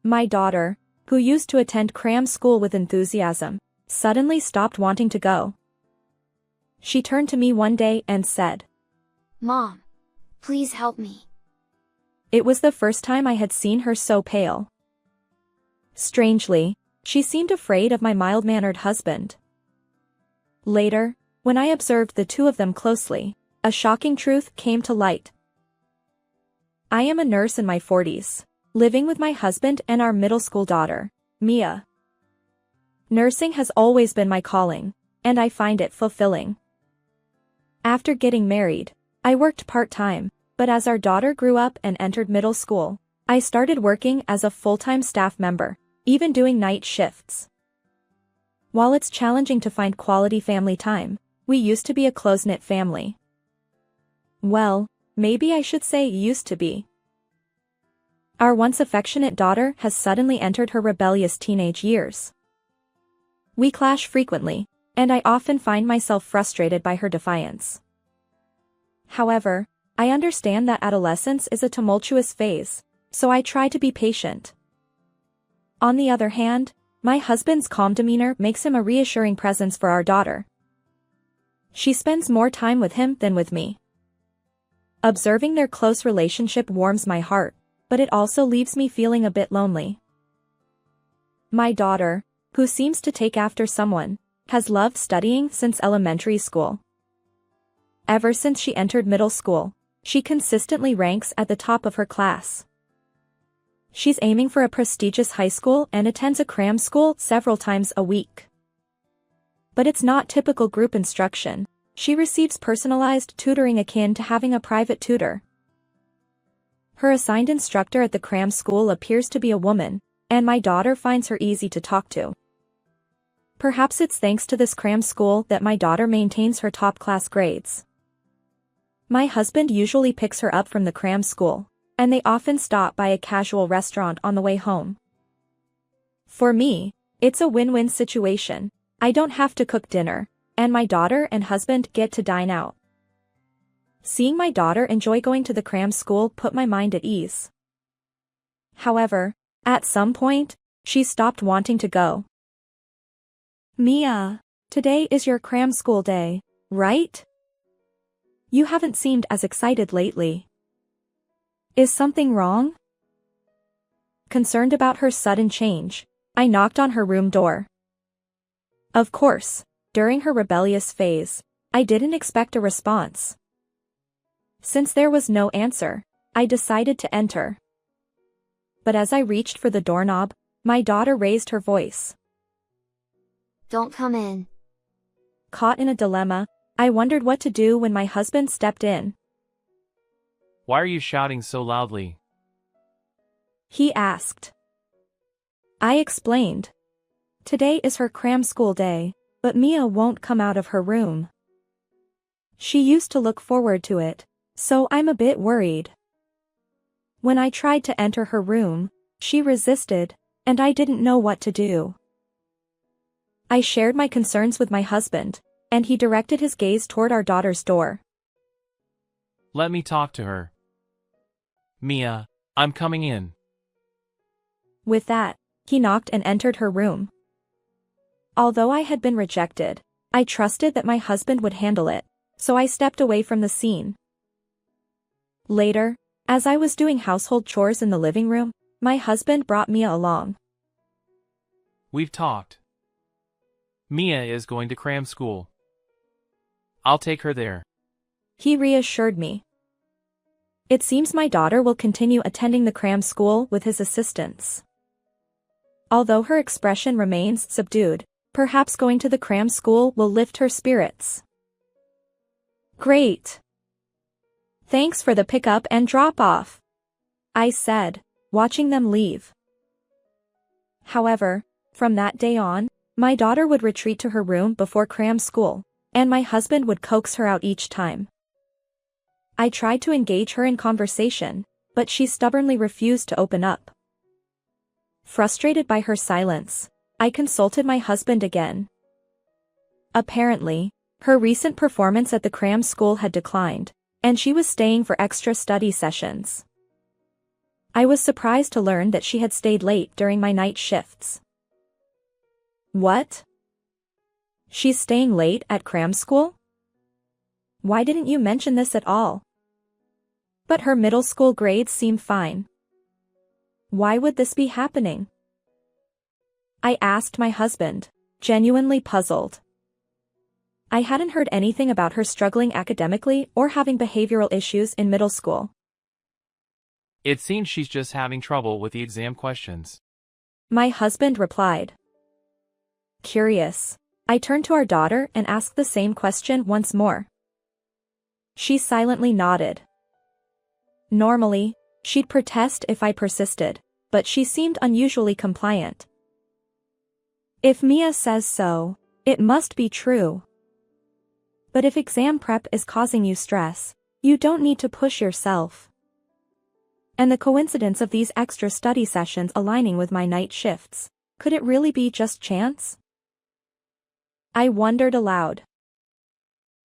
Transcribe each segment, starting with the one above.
My daughter, who used to attend cram school with enthusiasm, suddenly stopped wanting to go. She turned to me one day and said, "Mom, please help me." It was the first time I had seen her so pale. Strangely, she seemed afraid of my mild-mannered husband. Later, when I observed the two of them closely, a shocking truth came to light. I am a nurse in my 40s, living with my husband and our middle school daughter, Mia. Nursing has always been my calling, and I find it fulfilling. After getting married, I worked part-time, but as our daughter grew up and entered middle school, I started working as a full-time staff member, even doing night shifts. While it's challenging to find quality family time, we used to be a close-knit family. Well, maybe I should say used to be. Our once affectionate daughter has suddenly entered her rebellious teenage years. We clash frequently, and I often find myself frustrated by her defiance. However, I understand that adolescence is a tumultuous phase, so I try to be patient. On the other hand, my husband's calm demeanor makes him a reassuring presence for our daughter. She spends more time with him than with me. Observing their close relationship warms my heart, but it also leaves me feeling a bit lonely. My daughter, who seems to take after someone, has loved studying since elementary school. Ever since she entered middle school, she consistently ranks at the top of her class. She's aiming for a prestigious high school and attends a cram school several times a week. But it's not typical group instruction. She receives personalized tutoring akin to having a private tutor. Her assigned instructor at the cram school appears to be a woman, and my daughter finds her easy to talk to. Perhaps it's thanks to this cram school that my daughter maintains her top-class grades. My husband usually picks her up from the cram school, and they often stop by a casual restaurant on the way home. For me, it's a win-win situation. I don't have to cook dinner, and my daughter and husband get to dine out. Seeing my daughter enjoy going to the cram school put my mind at ease. However, at some point, she stopped wanting to go. "Mia, today is your cram school day, right? You haven't seemed as excited lately. Is something wrong?" Concerned about her sudden change, I knocked on her room door. Of course, during her rebellious phase, I didn't expect a response. Since there was no answer, I decided to enter. But as I reached for the doorknob, my daughter raised her voice. "Don't come in." Caught in a dilemma, I wondered what to do when my husband stepped in. "Why are you shouting so loudly?" he asked. I explained. Today is her cram school day, but Mia won't come out of her room. She used to look forward to it, so I'm a bit worried. When I tried to enter her room, she resisted, and I didn't know what to do. I shared my concerns with my husband, and he directed his gaze toward our daughter's door. "Let me talk to her. Mia, I'm coming in." With that, he knocked and entered her room. Although I had been rejected, I trusted that my husband would handle it, so I stepped away from the scene. Later, as I was doing household chores in the living room, my husband brought Mia along. "We've talked. Mia is going to cram school. I'll take her there." He reassured me. It seems my daughter will continue attending the cram school with his assistance. Although her expression remains subdued, perhaps going to the cram school will lift her spirits. "Great. Thanks for the pickup and drop-off," I said, watching them leave. However, from that day on, my daughter would retreat to her room before cram school, and my husband would coax her out each time. I tried to engage her in conversation, but she stubbornly refused to open up. Frustrated by her silence, I consulted my husband again. Apparently, her recent performance at the cram school had declined, and she was staying for extra study sessions. I was surprised to learn that she had stayed late during my night shifts. What? She's staying late at cram school? Why didn't you mention this at all? But her middle school grades seem fine. Why would this be happening? I asked my husband, genuinely puzzled. I hadn't heard anything about her struggling academically or having behavioral issues in middle school. It seems she's just having trouble with the exam questions. My husband replied. Curious, I turned to our daughter and asked the same question once more. She silently nodded. Normally, she'd protest if I persisted, but she seemed unusually compliant. If Mia says so, it must be true. But if exam prep is causing you stress, you don't need to push yourself. And the coincidence of these extra study sessions aligning with my night shifts, could it really be just chance? I wondered aloud.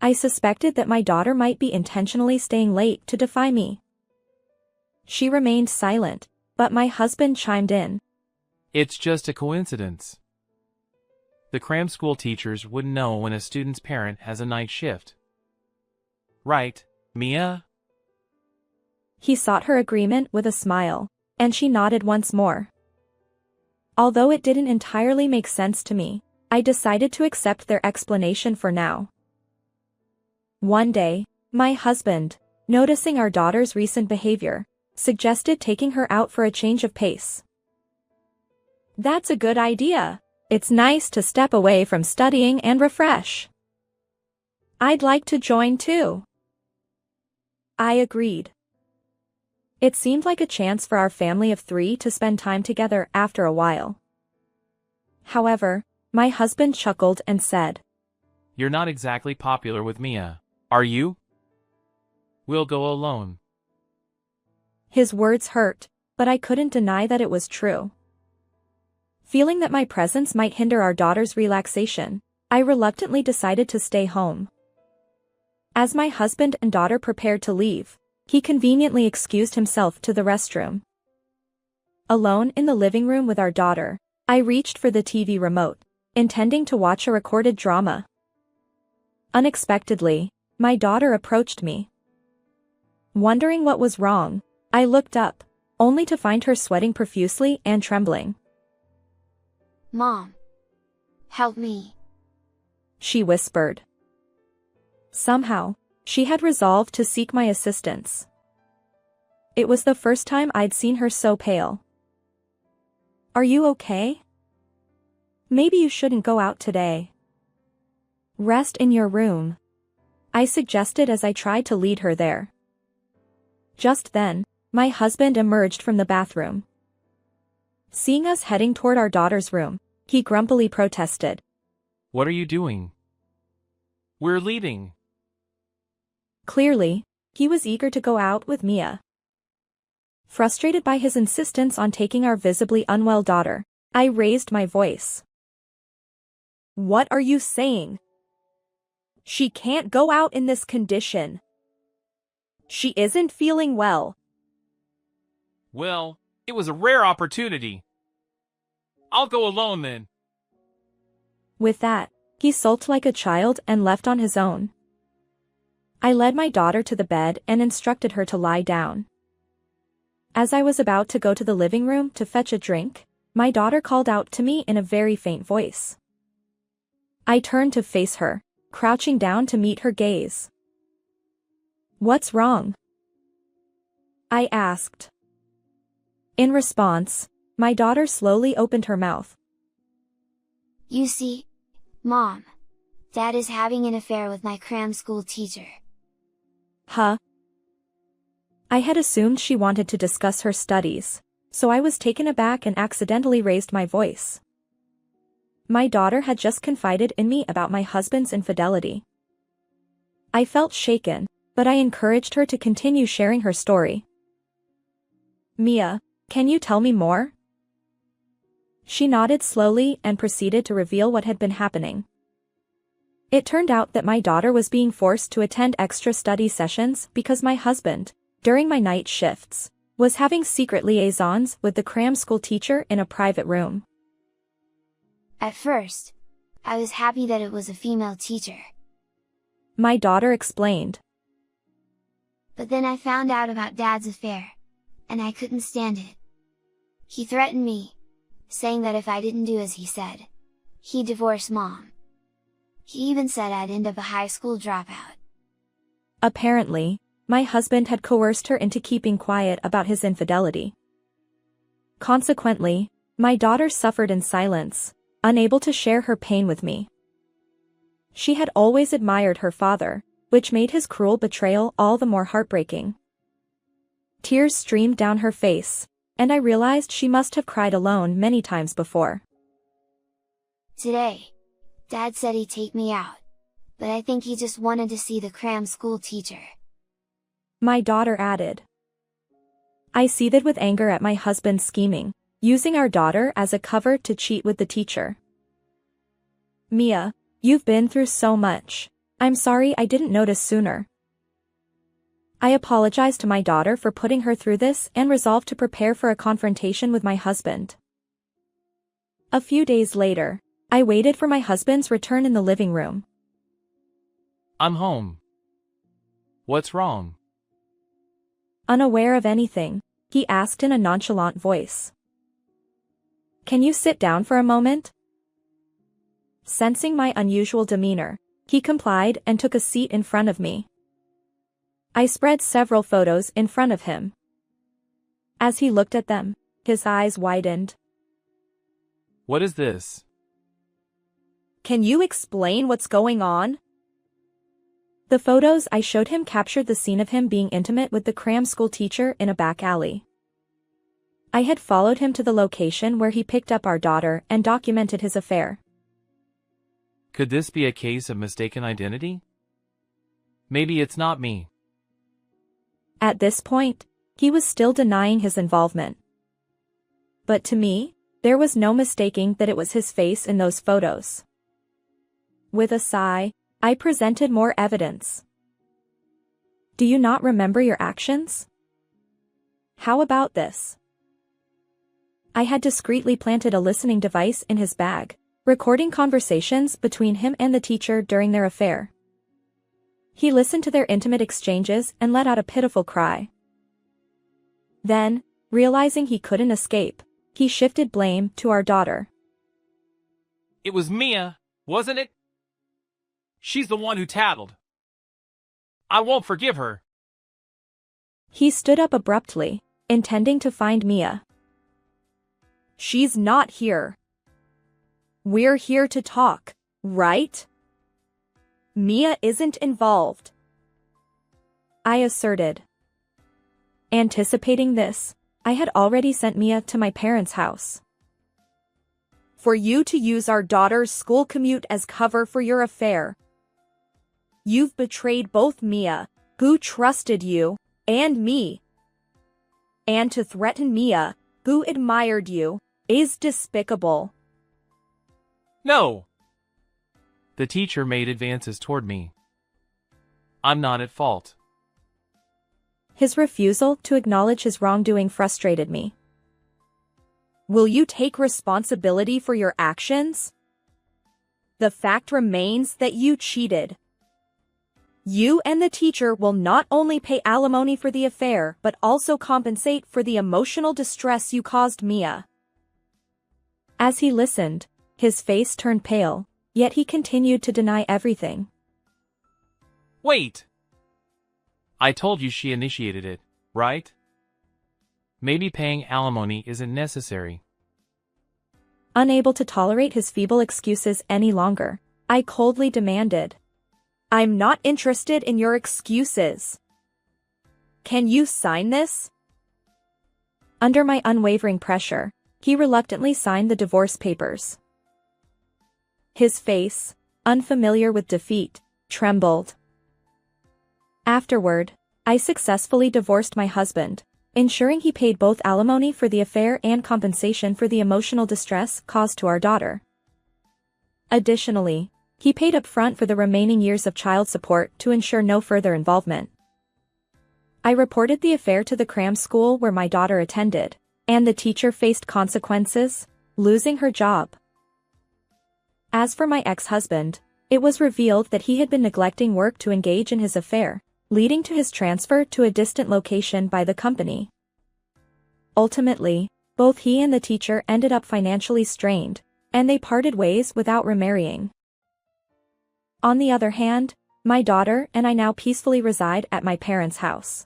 I suspected that my daughter might be intentionally staying late to defy me. She remained silent, but my husband chimed in. It's just a coincidence. The cram school teachers wouldn't know when a student's parent has a night shift. Right, Mia? He sought her agreement with a smile, and she nodded once more. Although it didn't entirely make sense to me, I decided to accept their explanation for now. One day, my husband, noticing our daughter's recent behavior, suggested taking her out for a change of pace. That's a good idea. It's nice to step away from studying and refresh. I'd like to join too. I agreed. It seemed like a chance for our family of 3 to spend time together after a while. However, my husband chuckled and said, You're not exactly popular with Mia, are you? We'll go alone. His words hurt, but I couldn't deny that it was true. Feeling that my presence might hinder our daughter's relaxation, I reluctantly decided to stay home. As my husband and daughter prepared to leave, he conveniently excused himself to the restroom. Alone in the living room with our daughter, I reached for the TV remote, intending to watch a recorded drama. Unexpectedly, my daughter approached me. Wondering what was wrong, I looked up, only to find her sweating profusely and trembling. Mom, help me. She whispered. Somehow, she had resolved to seek my assistance. It was the first time I'd seen her so pale. Are you okay? Maybe you shouldn't go out today. Rest in your room, I suggested as I tried to lead her there. Just then, my husband emerged from the bathroom. Seeing us heading toward our daughter's room, he grumpily protested. What are you doing? We're leaving. Clearly, he was eager to go out with Mia. Frustrated by his insistence on taking our visibly unwell daughter, I raised my voice. What are you saying? She can't go out in this condition. She isn't feeling well. Well, it was a rare opportunity. I'll go alone then. With that, he sulked like a child and left on his own. I led my daughter to the bed and instructed her to lie down. As I was about to go to the living room to fetch a drink, my daughter called out to me in a very faint voice. I turned to face her, crouching down to meet her gaze. What's wrong? I asked. In response, my daughter slowly opened her mouth. You see, Mom, Dad is having an affair with my cram school teacher. Huh? I had assumed she wanted to discuss her studies, so I was taken aback and accidentally raised my voice. My daughter had just confided in me about my husband's infidelity. I felt shaken, but I encouraged her to continue sharing her story. Mia, can you tell me more? She nodded slowly and proceeded to reveal what had been happening. It turned out that my daughter was being forced to attend extra study sessions because my husband, during my night shifts, was having secret liaisons with the cram school teacher in a private room. At first, I was happy that it was a female teacher. My daughter explained. But then I found out about Dad's affair, and I couldn't stand it. He threatened me, saying that if I didn't do as he said, he'd divorce Mom. He even said I'd end up a high school dropout. Apparently, my husband had coerced her into keeping quiet about his infidelity. Consequently, my daughter suffered in silence, unable to share her pain with me. She had always admired her father, which made his cruel betrayal all the more heartbreaking. Tears streamed down her face, and I realized she must have cried alone many times before. Today, Dad said he'd take me out, but I think he just wanted to see the cram school teacher. My daughter added. I seethed with anger at my husband's scheming, using our daughter as a cover to cheat with the teacher. Mia, you've been through so much. I'm sorry I didn't notice sooner. I apologized to my daughter for putting her through this and resolved to prepare for a confrontation with my husband. A few days later, I waited for my husband's return in the living room. I'm home. What's wrong? Unaware of anything, he asked in a nonchalant voice. Can you sit down for a moment? Sensing my unusual demeanor, he complied and took a seat in front of me. I spread several photos in front of him. As he looked at them, his eyes widened. What is this? Can you explain what's going on? The photos I showed him captured the scene of him being intimate with the cram school teacher in a back alley. I had followed him to the location where he picked up our daughter and documented his affair. Could this be a case of mistaken identity? Maybe it's not me. At this point, he was still denying his involvement. But to me, there was no mistaking that it was his face in those photos. With a sigh, I presented more evidence. Do you not remember your actions? How about this? I had discreetly planted a listening device in his bag, recording conversations between him and the teacher during their affair. He listened to their intimate exchanges and let out a pitiful cry. Then, realizing he couldn't escape, he shifted blame to our daughter. It was Mia, wasn't it? She's the one who tattled. I won't forgive her. He stood up abruptly, intending to find Mia. She's not here. We're here to talk, right? Mia isn't involved, I asserted. Anticipating this, I had already sent Mia to my parents' house. For you to use our daughter's school commute as cover for your affair. You've betrayed both Mia, who trusted you, and me. And to threaten Mia, who admired you, is despicable. No! The teacher made advances toward me. I'm not at fault. His refusal to acknowledge his wrongdoing frustrated me. Will you take responsibility for your actions? The fact remains that you cheated. You and the teacher will not only pay alimony for the affair but also compensate for the emotional distress you caused Mia. As he listened, his face turned pale, yet he continued to deny everything. Wait! I told you she initiated it, right? Maybe paying alimony isn't necessary. Unable to tolerate his feeble excuses any longer, I coldly demanded. I'm not interested in your excuses. Can you sign this? Under my unwavering pressure, he reluctantly signed the divorce papers. His face, unfamiliar with defeat, trembled. Afterward, I successfully divorced my husband, ensuring he paid both alimony for the affair and compensation for the emotional distress caused to our daughter. Additionally, he paid up front for the remaining years of child support to ensure no further involvement. I reported the affair to the cram school where my daughter attended, and the teacher faced consequences, losing her job. As for my ex-husband, it was revealed that he had been neglecting work to engage in his affair, leading to his transfer to a distant location by the company. Ultimately, both he and the teacher ended up financially strained, and they parted ways without remarrying. On the other hand, my daughter and I now peacefully reside at my parents' house.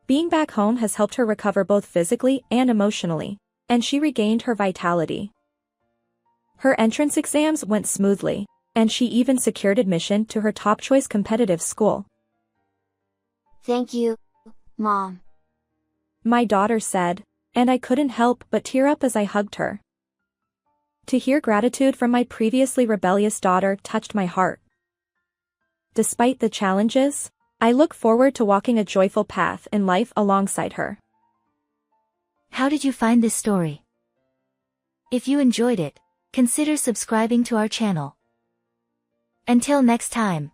Being back home has helped her recover both physically and emotionally, and she regained her vitality. Her entrance exams went smoothly, and she even secured admission to her top-choice competitive school. Thank you, Mom. My daughter said, and I couldn't help but tear up as I hugged her. To hear gratitude from my previously rebellious daughter touched my heart. Despite the challenges, I look forward to walking a joyful path in life alongside her. How did you find this story? If you enjoyed it, consider subscribing to our channel. Until next time.